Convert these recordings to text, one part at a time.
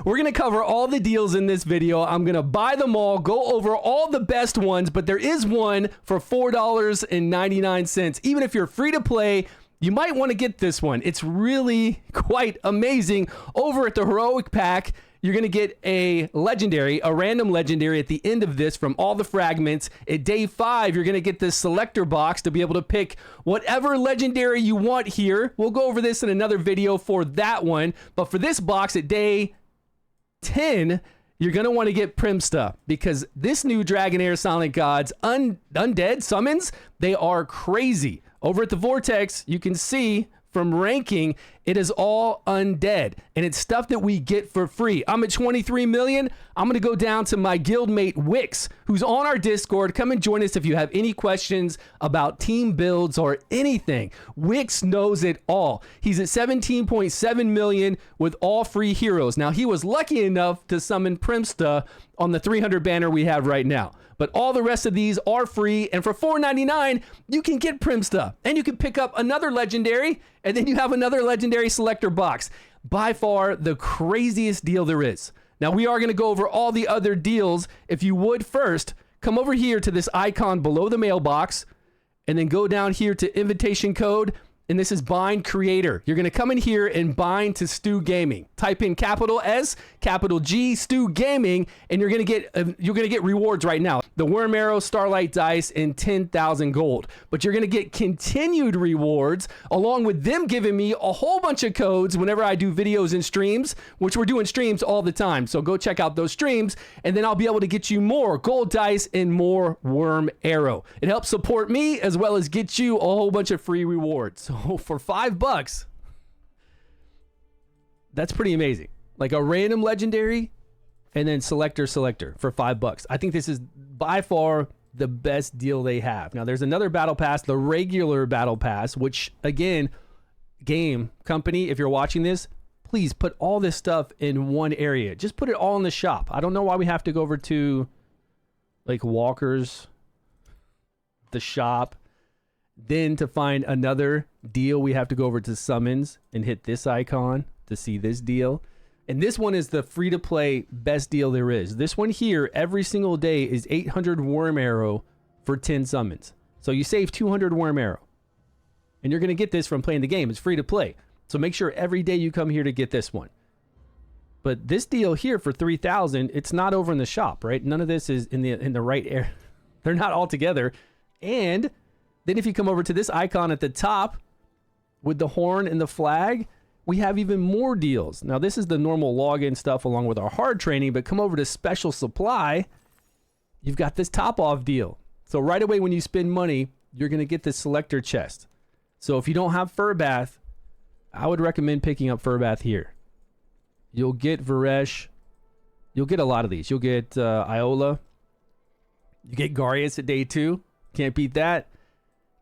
We're going to cover all the deals in this video. I'm going to buy them all, go over all the best ones, but there is one for $4.99. Even if you're free to play, you might want to get this one. It's really quite amazing. Over at the Heroic Pack, you're going to get a random legendary at the end of this from all the fragments. At day 5, you're going to get this selector box to be able to pick whatever legendary you want here. We'll go over this in another video for that one. But for this box at day 10, you're going to want to get Primsta because this new Dragonheir Silent Gods undead summons, they are crazy. Over at the Vortex, you can see from ranking, it is all undead, and it's stuff that we get for free. I'm at 23 million. I'm going to go down to my guildmate Wix, who's on our Discord. Come and join us if you have any questions about team builds or anything. Wix knows it all. He's at 17.7 million with all free heroes. Now, he was lucky enough to summon Primsta on the 300 banner we have right now. But all the rest of these are free, and for $4.99, you can get Primsta, and you can pick up another legendary, and then you have another legendary selector box. By far, the craziest deal there is. Now, we are going to go over all the other deals. If you would first, come over here to this icon below the mailbox, and then go down here to invitation code, and this is bind creator. You're going to come in here and bind to StewGaming. Type in capital S, capital G, StewGaming, and you're going to get rewards right now. The Wrymrrow, Starlight Dice, and 10,000 gold. But you're going to get continued rewards along with them giving me a whole bunch of codes whenever I do videos and streams, which we're doing streams all the time. So go check out those streams, and then I'll be able to get you more gold dice and more Wrymrrow. It helps support me as well as get you a whole bunch of free rewards. So for $5, that's pretty amazing. Like a random legendary and then selector for $5. I think this is by far the best deal they have. Now there's another battle pass, the regular battle pass, which again, game company, if you're watching this, please put all this stuff in one area. Just put it all in the shop. I don't know why we have to go over to like Walker's, the shop. Then to find another deal, we have to go over to summons and hit this icon to see this deal. And this one is the free-to-play best deal there is. This one here, every single day, is 800 Wrymrrow for 10 summons. So you save 200 Wrymrrow. And you're going to get this from playing the game. It's free to play. So make sure every day you come here to get this one. But this deal here for 3,000, it's not over in the shop, right? None of this is in the right area. They're not all together. And then if you come over to this icon at the top with the horn and the flag, we have even more deals. Now, this is the normal login stuff along with our hard training, but come over to special supply, you've got this top off deal. So right away when you spend money, you're going to get this selector chest. So if you don't have Fur Bath, I would recommend picking up Fur Bath here. You'll get Varesh. You'll get a lot of these. You'll get Iola. You get Garius at day 2. Can't beat that.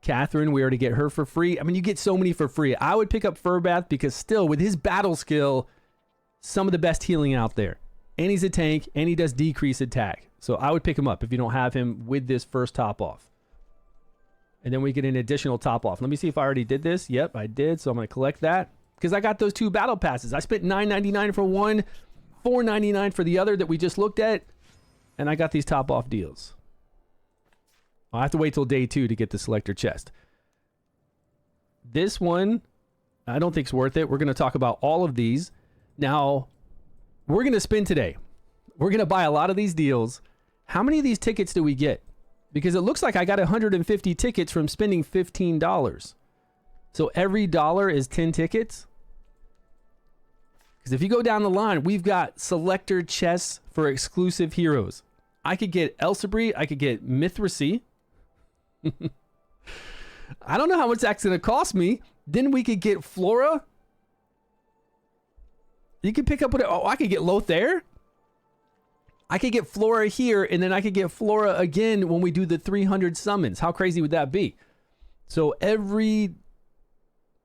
Catherine, we already get her for free. I mean, you get so many for free. I would pick up Fur Bath because still, with his battle skill, some of the best healing out there. And he's a tank, and he does decrease attack. So I would pick him up if you don't have him with this first top off. And then we get an additional top off. Let me see if I already did this. Yep, I did. So I'm going to collect that because I got those 2 battle passes. I spent $9.99 for one, $4.99 for the other that we just looked at, and I got these top off deals. I'll have to wait till day 2 to get the selector chest. This one, I don't think it's worth it. We're going to talk about all of these. Now, we're going to spin today. We're going to buy a lot of these deals. How many of these tickets do we get? Because it looks like I got 150 tickets from spending $15. So every dollar is 10 tickets. Because if you go down the line, we've got selector chests for exclusive heroes. I could get Elsabri. I could get Mithracy. I don't know how much that's going to cost me. Then we could get Flora. You can pick up what... Oh, I could get Lothair. I could get Flora here, and then I could get Flora again when we do the 300 summons. How crazy would that be? So every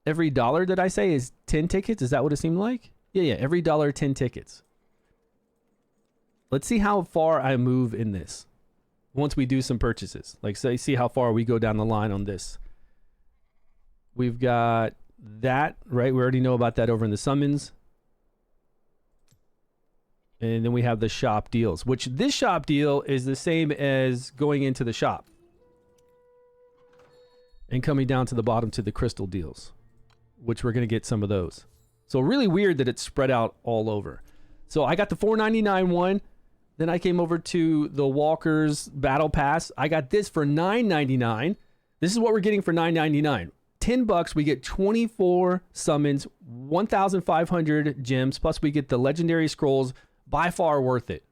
dollar that I say is 10 tickets. Is that what it seemed like? Yeah. Every dollar, 10 tickets. Let's see how far I move in this once we do some purchases. Like, say, see how far we go down the line on this. We've got that, right? We already know about that over in the summons. And then we have the shop deals, which this shop deal is the same as going into the shop and coming down to the bottom to the crystal deals, which we're going to get some of those. So really weird that it's spread out all over. So I got the $4.99 one. Then I came over to the Walker's Battle Pass. I got this for $9.99. This is what we're getting for $9.99. $10, we get 24 summons, 1,500 gems, plus we get the legendary scrolls. By far worth it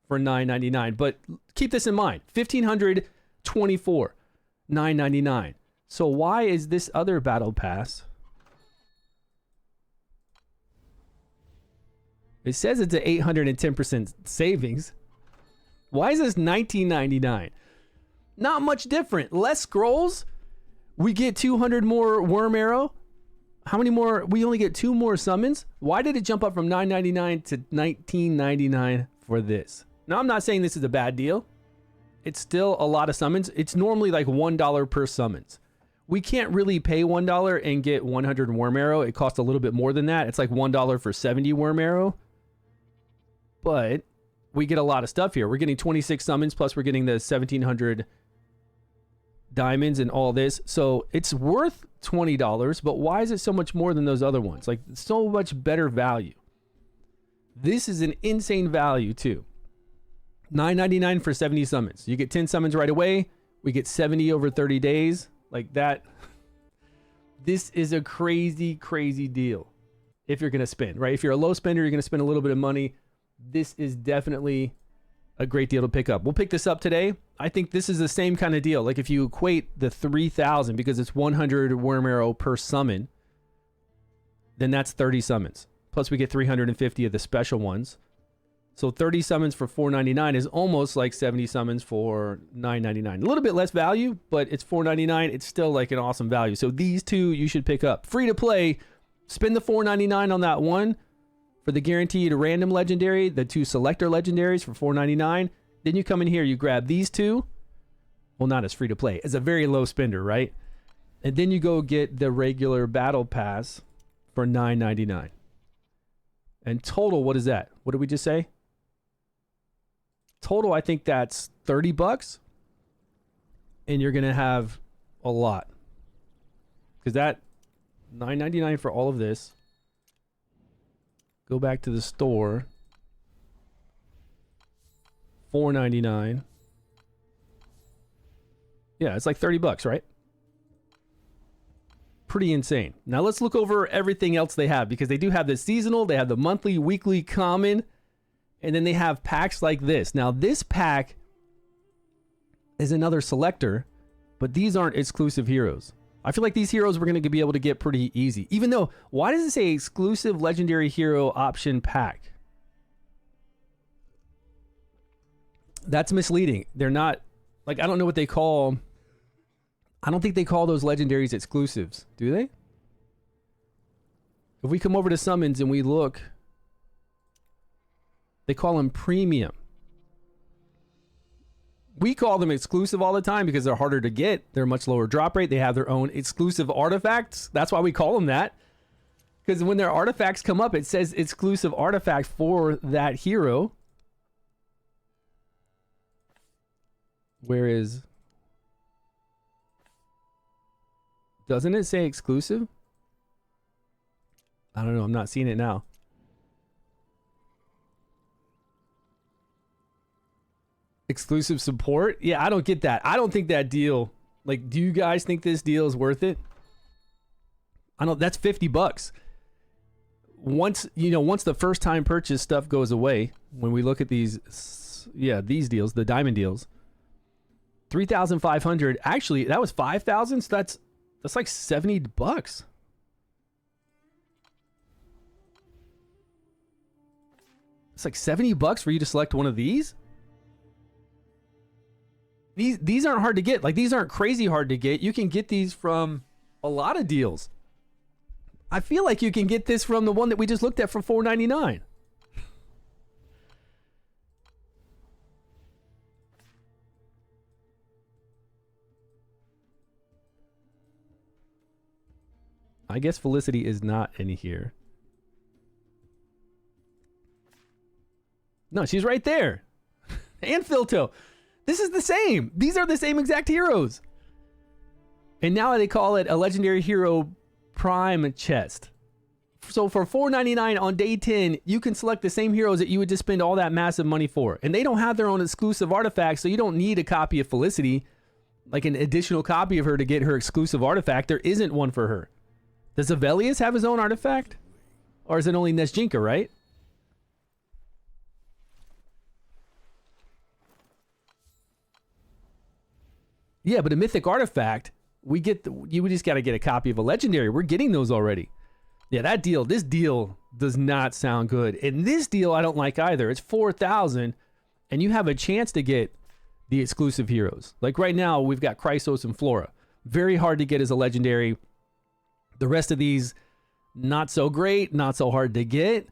for $9.99. But keep this in mind, 1,524, $9.99. So why is this other Battle Pass? It says it's an 810% savings. Why is this $19.99? Not much different. Less scrolls. We get 200 more Wrymrrow. How many more? We only get 2 more summons. Why did it jump up from $9.99 to $19.99 for this? Now, I'm not saying this is a bad deal. It's still a lot of summons. It's normally like $1 per summons. We can't really pay $1 and get 100 Wrymrrow. It costs a little bit more than that. It's like $1 for 70 Wrymrrow. But we get a lot of stuff here. We're getting 26 summons, plus we're getting the 1,700 diamonds and all this. So it's worth $20, but why is it so much more than those other ones? Like, so much better value. This is an insane value too. $9.99 for 70 summons. You get 10 summons right away. We get 70 over 30 days. Like that. This is a crazy, crazy deal. If you're going to spend, right? If you're a low spender, you're going to spend a little bit of money. This is definitely a great deal to pick up. We'll pick this up today. I think this is the same kind of deal. Like if you equate the 3,000, because it's 100 Wrymrrow per summon, then that's 30 summons. Plus we get 350 of the special ones. So 30 summons for $4.99 is almost like 70 summons for $9.99. A little bit less value, but it's $4.99. It's still like an awesome value. So these two you should pick up. Free to play. Spend the $4.99 on that one for the guaranteed random legendary, the 2 selector legendaries for $4.99. Then you come in here, you grab these 2. Well, not as free to play. It's a very low spender, right? And then you go get the regular battle pass for $9.99. And total, what is that? What did we just say? Total, I think that's $30. And you're going to have a lot. Because that $9.99 for all of this. Go back to the store. $4.99. Yeah, it's like $30, right? Pretty insane. Now let's look over everything else they have, because they do have the seasonal, they have the monthly, weekly, common, and then they have packs like this. Now this pack is another selector, but these aren't exclusive heroes. I feel like these heroes we're going to be able to get pretty easy. Even though, why does it say exclusive legendary hero option pack? That's misleading. They're not, like, I don't know what they call, I don't think they call those legendaries exclusives, do they? If we come over to summons and we look, they call them premium. We call them exclusive all the time because they're harder to get. They're much lower drop rate. They have their own exclusive artifacts. That's why we call them that. Because when their artifacts come up, it says exclusive artifact for that hero. Whereas, doesn't it say exclusive? I don't know. I'm not seeing it now. Exclusive support? Yeah, I don't get that. I don't think that deal, like, do you guys think this deal is worth it? I don't, that's $50. Once, you know, once the first time purchase stuff goes away, when we look at these, yeah, these deals, the diamond deals, 3,500, actually, that was 5,000, so that's like $70. It's like $70 for you to select one of these? These aren't hard to get. Like, these aren't crazy hard to get. You can get these from a lot of deals. I feel like you can get this from the one that we just looked at for $4.99. I guess Felicity is not in here. No, she's right there. And Filto. This is the same. These are the same exact heroes. And now they call it a Legendary Hero Prime chest. So for $4.99 on day 10, you can select the same heroes that you would just spend all that massive money for. And they don't have their own exclusive artifacts, so you don't need a copy of Felicity, like an additional copy of her to get her exclusive artifact. There isn't one for her. Does Avelius have his own artifact? Or is it only Nesjinka, right? Yeah, but a mythic artifact, you just got to get a copy of a legendary. We're getting those already. Yeah, this deal does not sound good. And this deal I don't like either. It's 4,000 and you have a chance to get the exclusive heroes. Like right now, we've got Chrysos and Flora. Very hard to get as a legendary. The rest of these, not so great, not so hard to get.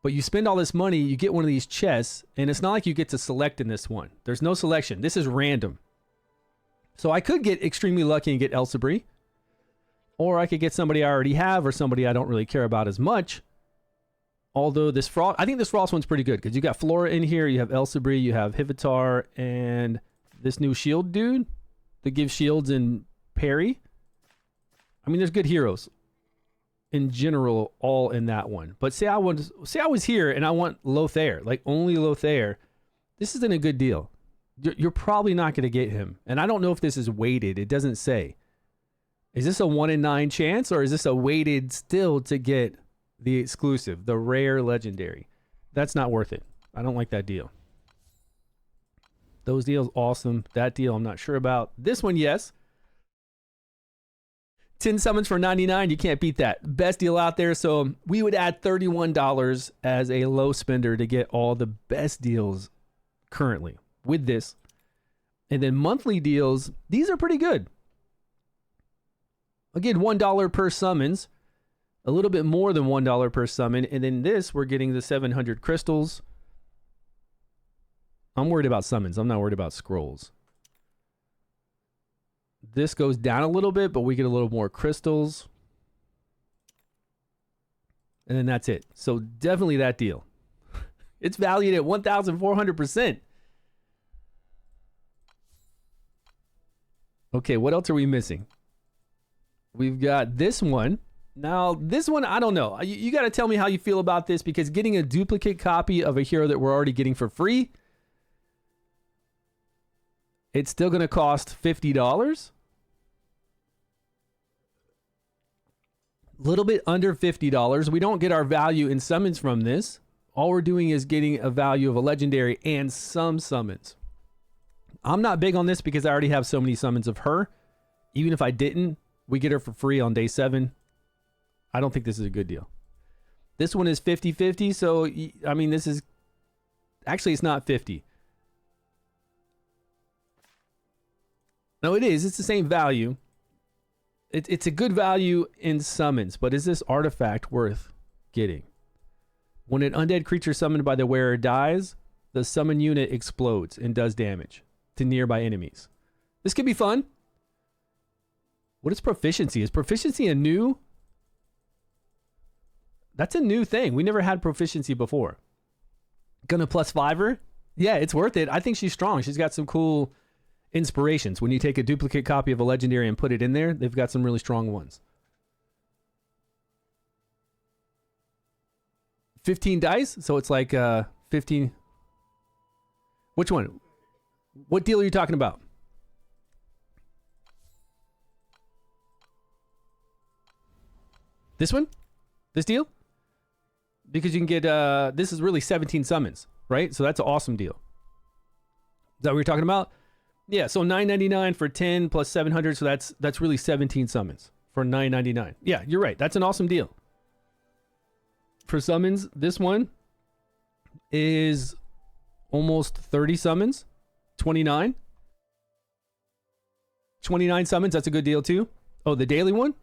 But you spend all this money, you get one of these chests, and it's not like you get to select in this one. There's no selection. This is random. So I could get extremely lucky and get Elsabri. Or I could get somebody I already have or somebody I don't really care about as much. Although this Frost, I think this Frost one's pretty good because you got Flora in here, you have Elsabri, you have Hivitar, and this new shield dude that gives shields and parry. I mean, there's good heroes in general all in that one. But say I was here and I want Lothair, like only Lothair. This isn't a good deal. You're probably not going to get him. And I don't know if this is weighted. It doesn't say. Is this a 1 in 9 chance or is this a weighted still to get the exclusive, the rare legendary? That's not worth it. I don't like that deal. Those deals, awesome. That deal, I'm not sure about. This one, yes. 10 summons for 99. You can't beat that. Best deal out there. So we would add $31 as a low spender to get all the best deals currently with this. And then monthly deals, these are pretty good. Again, $1 per summons, a little bit more than $1 per summon. And then this, we're getting the 700 crystals. I'm worried about summons. I'm not worried about scrolls. This goes down a little bit, but we get a little more crystals. And then that's it. So definitely that deal. It's valued at 1,400%. Okay, what else are we missing? We've got this one. Now, this one, I don't know. You got to tell me how you feel about this because getting a duplicate copy of a hero that we're already getting for free, it's still going to cost $50. A little bit under $50. We don't get our value in summons from this. All we're doing is getting a value of a legendary and some summons. I'm not big on this because I already have so many summons of her. Even if I didn't, we get her for free on day 7. I don't think this is a good deal. This one is 50-50, so, I mean, this is... Actually, it's not 50. No, it is. It's the same value. It's a good value in summons, but is this artifact worth getting? When an undead creature summoned by the wearer dies, the summon unit explodes and does damage to nearby enemies. This could be fun. What is proficiency? Is proficiency a new? That's a new thing. We never had proficiency before. Gonna +5-er? Yeah, it's worth it. I think she's strong. She's got some cool inspirations. When you take a duplicate copy of a legendary and put it in there, they've got some really strong ones. 15 dice, so it's like 15. Which one? What deal are you talking about? This one? This deal? Because you can get, this is really 17 summons, right? So that's an awesome deal. Is that what you're talking about? Yeah, so $9.99 for 10 plus 700, so that's really 17 summons for $9.99. Yeah, you're right. That's an awesome deal. For summons, this one is almost 30 summons. 29. 29 summons, that's a good deal too. Oh, the daily one?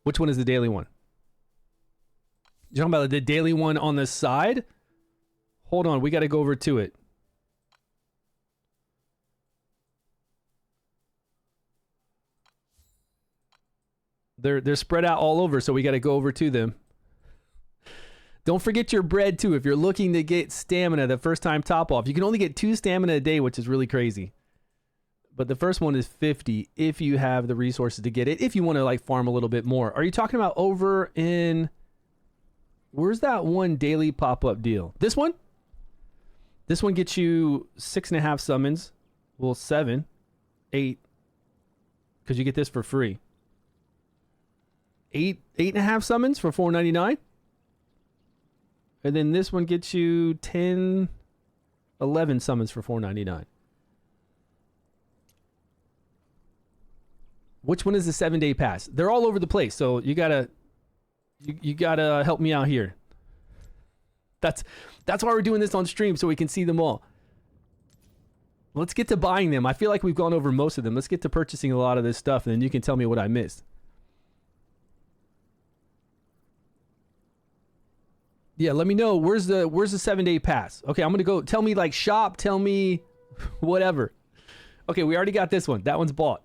Which one is the daily one? You're talking about the daily one on the side? Hold on, we got to go over to it. They're spread out all over, so we got to go over to them. Don't forget your bread too. If you're looking to get stamina the first time top off, you can only get 2 stamina a day, which is really crazy. But the first one is 50 if you have the resources to get it, if you want to like farm a little bit more. Are you talking about over in... Where's that one daily pop-up deal? This one? This one gets you 6.5 summons. Well, 7, 8. Because you get this for free. 8.5 summons for $4.99. And then this one gets you 10, 11 summons for $4.99. Which one is the 7-day pass? They're all over the place, so you gotta help me out here. That's why we're doing this on stream, so we can see them all. Let's get to buying them. I feel like we've gone over most of them. Let's get to purchasing a lot of this stuff, and then you can tell me what I missed. Yeah, let me know. Where's the 7-day pass? Okay, I'm gonna go. Tell me like shop. Tell me whatever. Okay, we already got this one. That one's bought.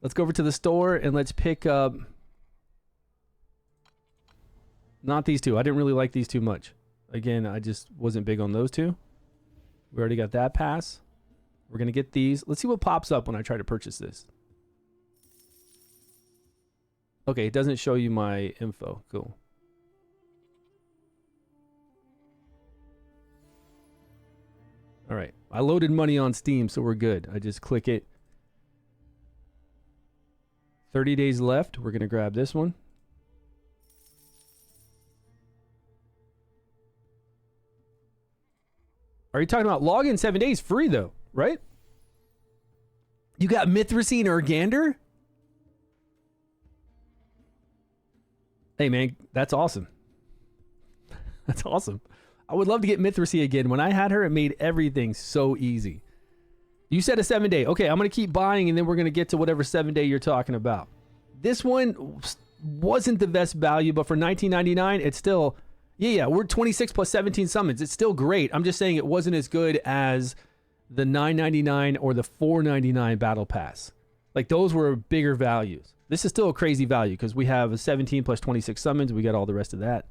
Let's go over to the store and let's pick up. Not these two. I didn't really like these too much. Again, I just wasn't big on those two. We already got that pass. We're gonna get these. Let's see what pops up when I try to purchase this. Okay, it doesn't show you my info. Cool. All right, I loaded money on Steam, so we're good. I just click it. 30 days left. We're going to grab this one. Are you talking about login 7 days free, though, right? You got Mithracy and Urgander? Hey, man, that's awesome. That's awesome. I would love to get Mithracy again. When I had her, it made everything so easy. You said a 7-day. Okay, I'm going to keep buying, and then we're going to get to whatever 7-day you're talking about. This one wasn't the best value, but for $19.99, it's still... Yeah, we're 26 plus 17 summons. It's still great. I'm just saying it wasn't as good as the $9.99 or the $4.99 Battle Pass. Like, those were bigger values. This is still a crazy value because we have a 17 plus 26 summons. We got all the rest of that.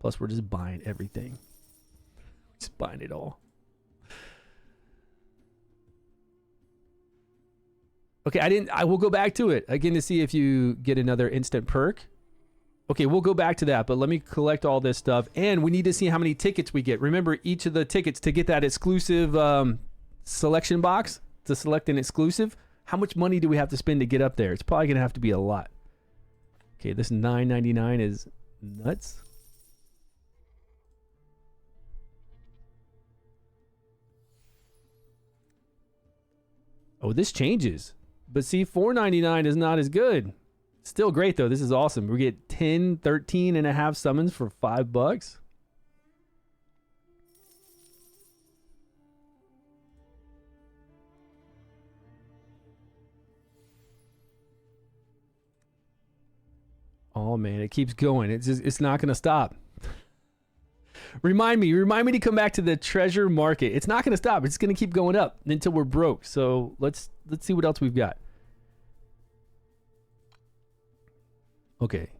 Plus, we're just buying everything. Just buying it all. Okay, I will go back to it again to see if you get another instant perk. Okay, we'll go back to that, but let me collect all this stuff. And we need to see how many tickets we get. Remember, each of the tickets to get that exclusive selection box, to select an exclusive, how much money do we have to spend to get up there? It's probably going to have to be a lot. Okay, this $9.99 is nuts. Oh, this changes. But see, $4.99 is not as good. Still great, though. This is awesome. We get 10, 13 and a half summons for $5. Oh, man, it keeps going. It's not going to stop. Remind me to come back to the treasure market. It's not going to stop. It's going to keep going up until we're broke. So let's see what else we've got. Okay.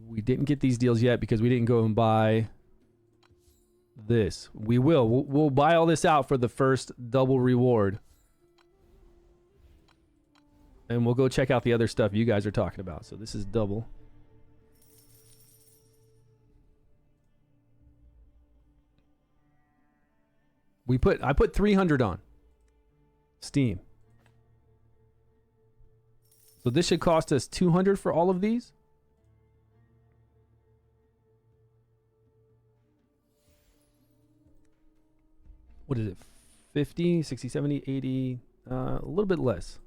We didn't get these deals yet because we didn't go and buy this. We will. We'll buy all this out for the first double reward. And we'll go check out the other stuff you guys are talking about. So this is double. I put 300 on Steam. So this should cost us 200 for all of these. What is it? 50, 60, 70, 80, a little bit less.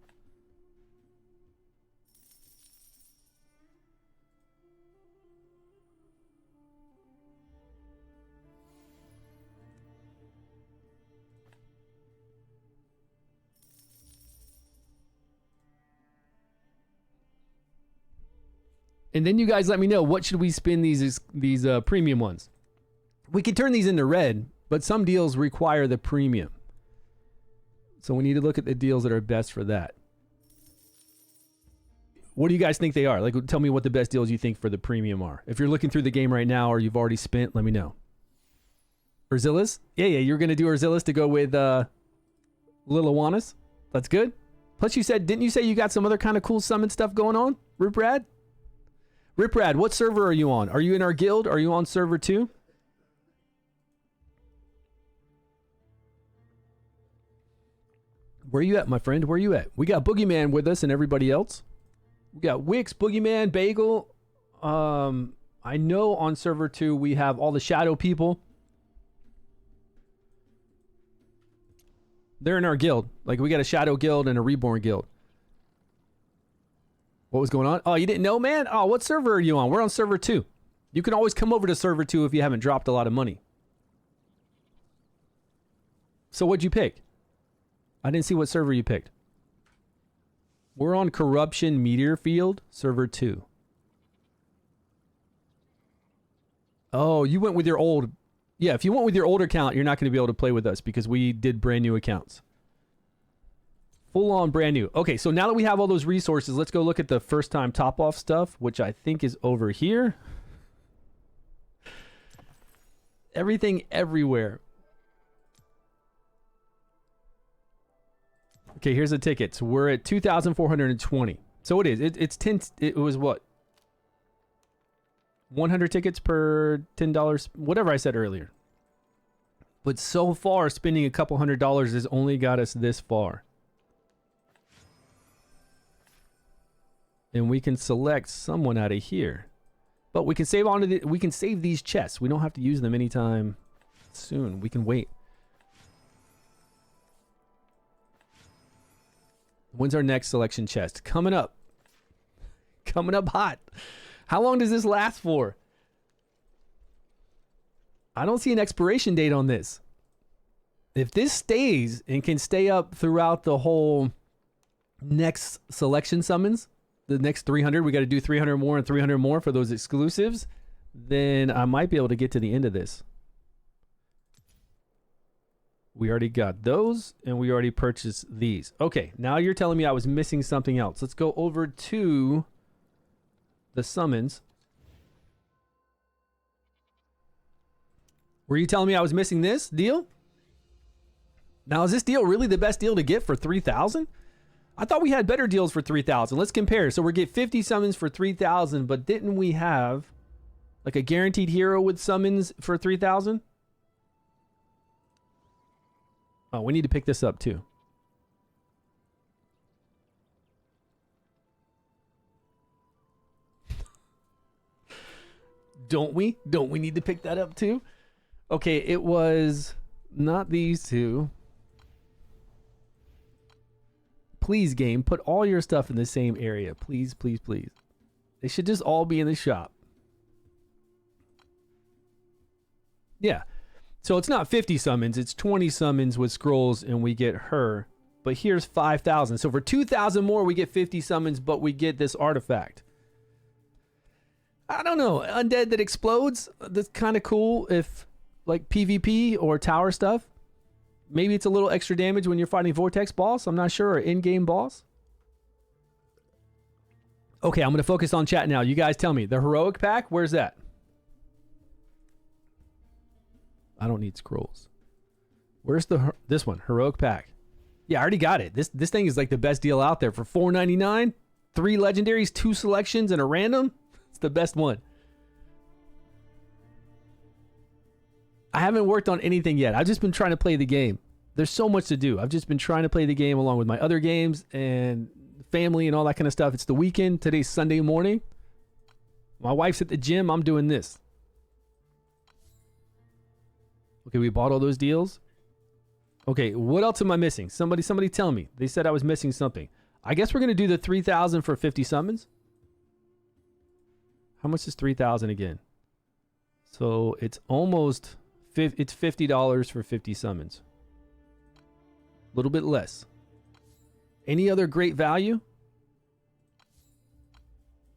And then you guys let me know, what should we spin these premium ones? We can turn these into red, but some deals require the premium. So we need to look at the deals that are best for that. What do you guys think they are? Like, tell me what the best deals you think for the premium are. If you're looking through the game right now or you've already spent, let me know. Urzillas? Yeah, you're going to do Urzillas to go with Lil Awanas? That's good. Plus you said, didn't you say you got some other kind of cool summon stuff going on? Riprad? Riprad, what server are you on? Are you in our guild? Are you on server 2? Where you at, my friend? Where you at? We got Boogeyman with us and everybody else. We got Wix, Boogeyman, Bagel. I know on server 2 we have all the shadow people. They're in our guild. Like, we got a shadow guild and a reborn guild. What was going on? Oh, you didn't know, man? Oh, what server are you on? We're on server 2. You can always come over to server 2 if you haven't dropped a lot of money. So what'd you pick? I didn't see what server you picked. We're on Corruption Meteor Field, server 2. Oh, you went with your old... Yeah, if you went with your old account, you're not going to be able to play with us because we did brand new accounts. Full on brand new. Okay, so now that we have all those resources, let's go look at the first time top off stuff, which I think is over here. Everything everywhere. Okay, here's the tickets. We're at 2,420. So it is. It's 10. It was what? 100 tickets per $10. Whatever I said earlier. But so far, spending a couple $100 has only got us this far. And we can select someone out of here. But we can save onto the. We can save these chests. We don't have to use them anytime soon. We can wait. When's our next selection chest? Coming up. Coming up hot. How long does this last for? I don't see an expiration date on this. If this stays and can stay up throughout the whole next selection summons, the next 300, we got to do 300 more and 300 more for those exclusives, then I might be able to get to the end of this. We already got those, and we already purchased these. Okay, now you're telling me I was missing something else. Let's go over to the summons. Were you telling me I was missing this deal? Now, is this deal really the best deal to get for 3,000? I thought we had better deals for 3,000. Let's compare. So we get 50 summons for 3,000, but didn't we have like a guaranteed hero with summons for 3,000? Oh, we need to pick this up too. Don't we? Don't we need to pick that up too? Okay, it was not these two. Please, game, put all your stuff in the same area. Please, please, please. They should just all be in the shop. Yeah. So it's not 50 summons, it's 20 summons with scrolls and we get her. But here's 5,000. So for 2,000 more, we get 50 summons, but we get this artifact. I don't know. Undead that explodes, that's kind of cool if like PvP or tower stuff. Maybe it's a little extra damage when you're fighting Vortex boss. I'm not sure. Or in-game boss. Okay, I'm going to focus on chat now. You guys tell me. The heroic pack, where's that? I don't need scrolls. Where's this one? Heroic pack. Yeah, I already got it. This thing is like the best deal out there for $4.99. 3 legendaries, 2 selections, and a random. It's the best one. I haven't worked on anything yet. I've just been trying to play the game. There's so much to do. I've just been trying to play the game along with my other games and family and all that kind of stuff. It's the weekend. Today's Sunday morning. My wife's at the gym. I'm doing this. Okay, we bought all those deals. Okay, what else am I missing? Somebody tell me. They said I was missing something. I guess we're going to do the 3,000 for 50 summons. How much is 3,000 again? So it's almost... It's $50 for 50 summons. A little bit less. Any other great value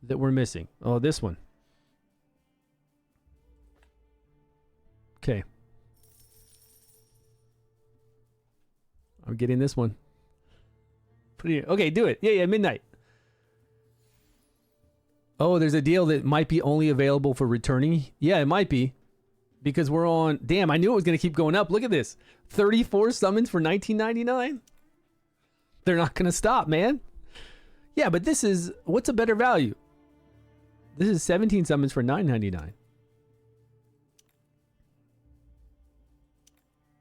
that we're missing? Oh, this one. Okay. I'm getting this one. Okay, do it. Yeah, midnight. Oh, there's a deal that might be only available for returning. Yeah, it might be. Because we're on... Damn, I knew it was going to keep going up. Look at this. 34 summons for $19.99. They're not going to stop, man. Yeah, but this is... What's a better value? This is 17 summons for $9.99.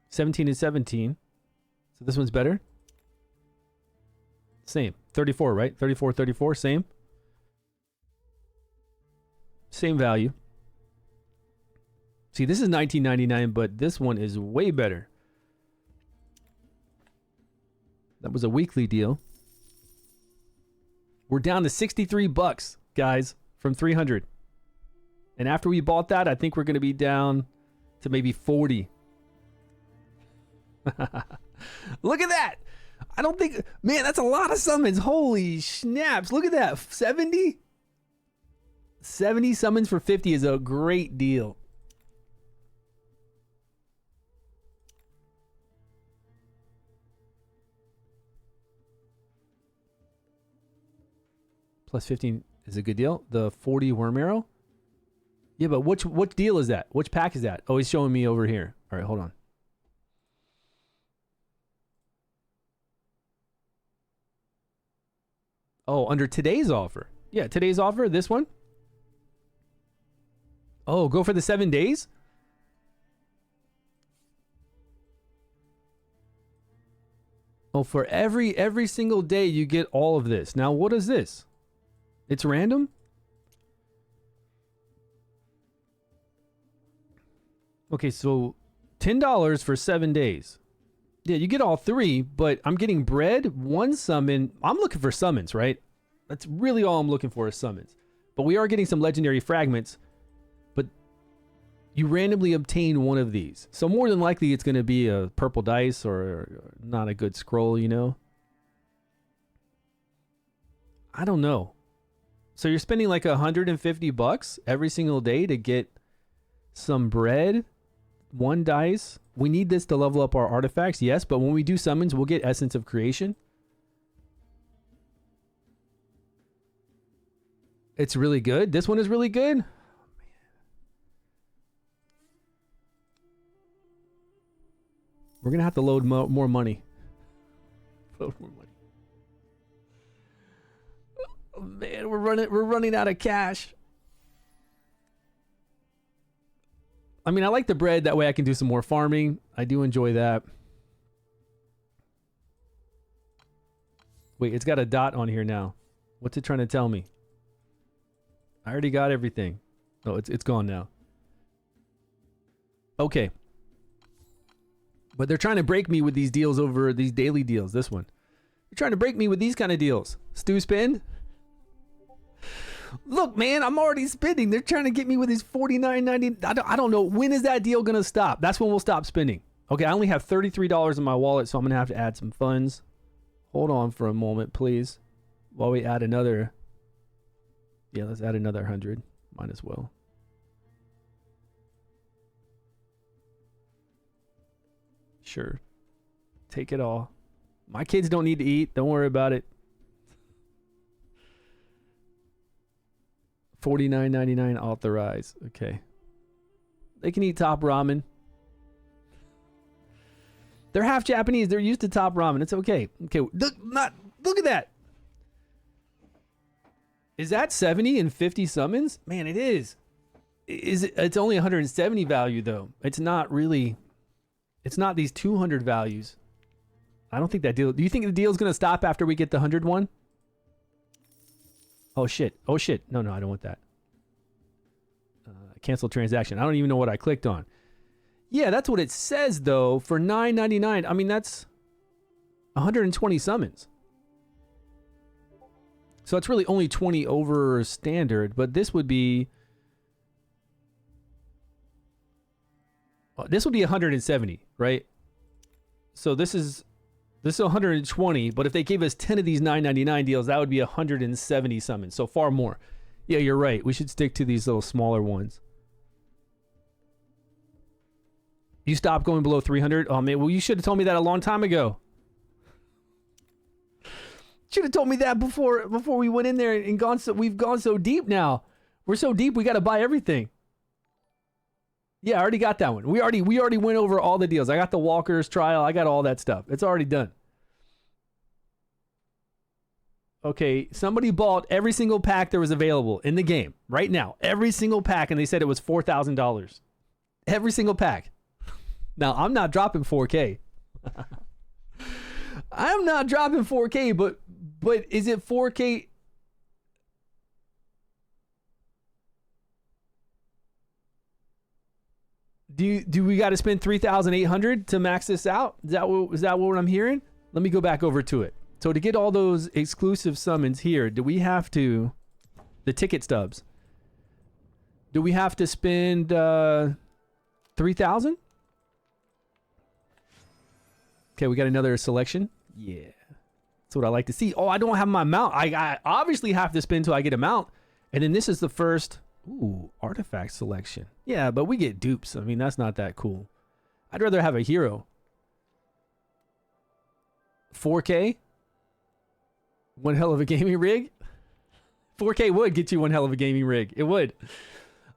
17 and 17. So this one's better? Same. 34, right? 34, 34, same. Same value. See, this is $19.99, but this one is way better. That was a weekly deal. We're down to 63 bucks, guys, from 300. And after we bought that, I think we're going to be down to maybe 40. Look at that. I don't think, man, that's a lot of summons. Holy snaps. Look at that. 70? 70 summons for 50 is a great deal. Plus 15 is a good deal. The 40 Wrymrrow. Yeah, but which deal is that? Which pack is that? Oh, he's showing me over here. All right, hold on. Oh, under today's offer. Yeah, today's offer, this one. Oh, go for the 7 days? Oh, for every single day you get all of this. Now, what is this? It's random? Okay, so $10 for 7 days. Yeah, you get all 3, but I'm getting bread, 1 summon. I'm looking for summons, right? That's really all I'm looking for is summons. But we are getting some legendary fragments. But you randomly obtain one of these. So more than likely it's going to be a purple dice or not a good scroll, you know? I don't know. So you're spending like 150 bucks every single day to get some bread, 1 dice. We need this to level up our artifacts, yes, but when we do summons, we'll get Essence of Creation. It's really good. This one is really good. Oh, we're going to have to load more money. Load more money. Oh, man, we're running out of cash. I mean, I like the bread. That way I can do some more farming. I do enjoy that. Wait, it's got a dot on here now. What's it trying to tell me? I already got everything. Oh, it's gone now. Okay. But they're trying to break me with these deals over these daily deals. This one. They're trying to break me with these kind of deals. Stew spend. Look, man, I'm already spending. They're trying to get me with these $49.90. I don't know. When is that deal going to stop? That's when we'll stop spending. Okay, I only have $33 in my wallet, so I'm going to have to add some funds. Hold on for a moment, please. While we add another... Yeah, let's add another 100. Might as well. Sure. Take it all. My kids don't need to eat. Don't worry about it. $49.99 authorize. Okay. They can eat top ramen. They're half Japanese. They're used to top ramen. It's okay. Okay. Look at that. Is that 70 and 50 summons? Man, it is. It's only 170 value though. It's not really. It's not these 200 values. I don't think that deal. Do you think the deal is going to stop after we get the 100 one? Oh shit. Oh shit. No, I don't want that. Cancel transaction. I don't even know what I clicked on. Yeah, that's what it says though. For $9.99. I mean, that's 120 summons. So it's really only 20 over standard, but this would be... this would be 170, right? So this is 120, but if they gave us 10 of these $9.99 deals, that would be 170 summons. So far more. Yeah, you're right. We should stick to these little smaller ones. You stopped going below 300? Oh, man. Well, you should have told me that a long time ago. Should have told me that before we went in there and we've gone so deep now. We're so deep we got to buy everything. Yeah, I already got that one. We already went over all the deals. I got the Walker's trial. I got all that stuff. It's already done. Okay, somebody bought every single pack that was available in the game right now. Every single pack, and they said it was $4,000. Every single pack. Now, I'm not dropping 4K. I'm not dropping 4K, but is it 4K? Do we got to spend 3,800 to max this out? Is that what I'm hearing? Let me go back over to it. So to get all those exclusive summons here, do we have to the ticket stubs? Do we have to spend 3,000? Okay, we got another selection. Yeah, that's what I like to see. Oh, I don't have my mount. I obviously have to spend till I get a mount, and then this is the first. Ooh, artifact selection. Yeah, but we get dupes. I mean, that's not that cool. I'd rather have a hero. 4K? One hell of a gaming rig? 4K would get you one hell of a gaming rig. It would.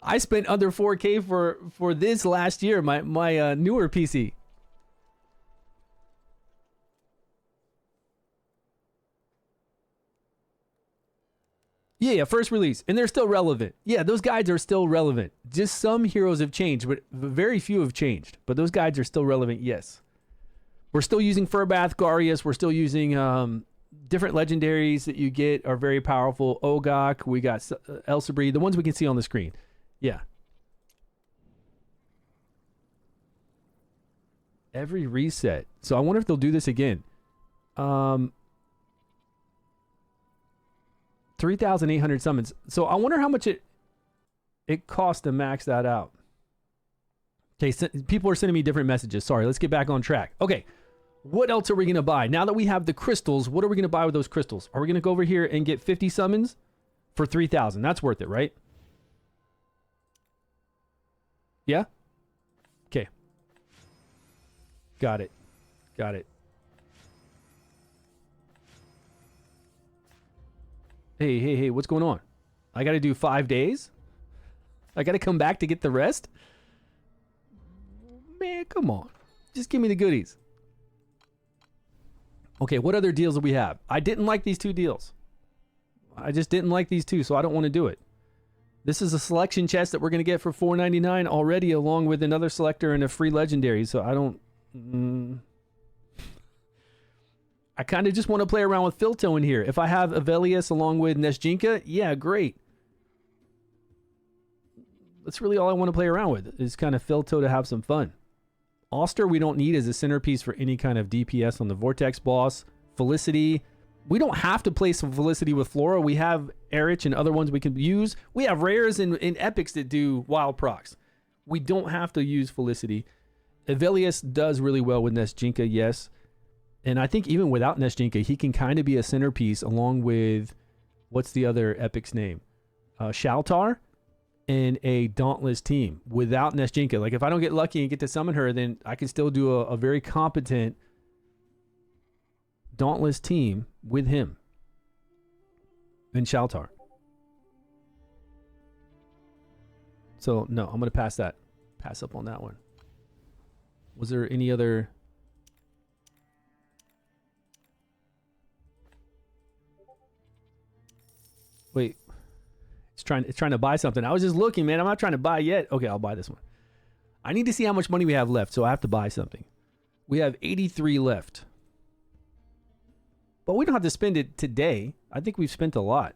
I spent under 4K for this last year, my newer PC. Yeah, first release. And they're still relevant. Yeah, those guides are still relevant. Just some heroes have changed, but very few have changed. But those guides are still relevant, yes. We're still using Furbath, Garius. We're still using different legendaries that you get are very powerful. Ogok, we got Elsabri, the ones we can see on the screen. Yeah. Every reset. So I wonder if they'll do this again. 3,800 summons. So I wonder how much it costs to max that out. Okay, so people are sending me different messages. Sorry, let's get back on track. Okay, what else are we going to buy? Now that we have the crystals, what are we going to buy with those crystals? Are we going to go over here and get 50 summons for 3,000? That's worth it, right? Yeah? Okay. Got it. Got it. Hey, what's going on? I got to do 5 days? I got to come back to get the rest? Man, come on. Just give me the goodies. Okay, what other deals do we have? I didn't like these two deals. I just didn't like these two, so I don't want to do it. This is a selection chest that we're going to get for $4.99 already, along with another selector and a free legendary, so I don't... I kind of just want to play around with Filto in here. If I have Avelius along with Nesjinka, yeah, great. That's really all I want to play around with, is kind of Filto to have some fun. Auster we don't need as a centerpiece for any kind of DPS on the Vortex boss. Felicity, we don't have to play some Felicity with Flora. We have Erich and other ones we can use. We have rares and epics that do wild procs. We don't have to use Felicity. Avelius does really well with Nesjinka, yes. And I think even without Nesjinka, he can kind of be a centerpiece along with, what's the other epic's name? Shaltar in a Dauntless team without Nesjinka. Like if I don't get lucky and get to summon her, then I can still do a very competent Dauntless team with him and Shaltar. So no, I'm going to pass up on that one. Was there any other... Wait, it's trying to buy something. I was just looking, man. I'm not trying to buy yet. Okay, I'll buy this one. I need to see how much money we have left, so I have to buy something. We have 83 left. But we don't have to spend it today. I think we've spent a lot.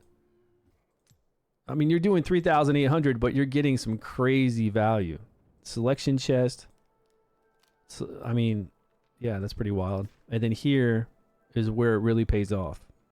I mean, you're doing 3,800, but you're getting some crazy value. Selection chest. So, I mean, yeah, that's pretty wild. And then here is where it really pays off.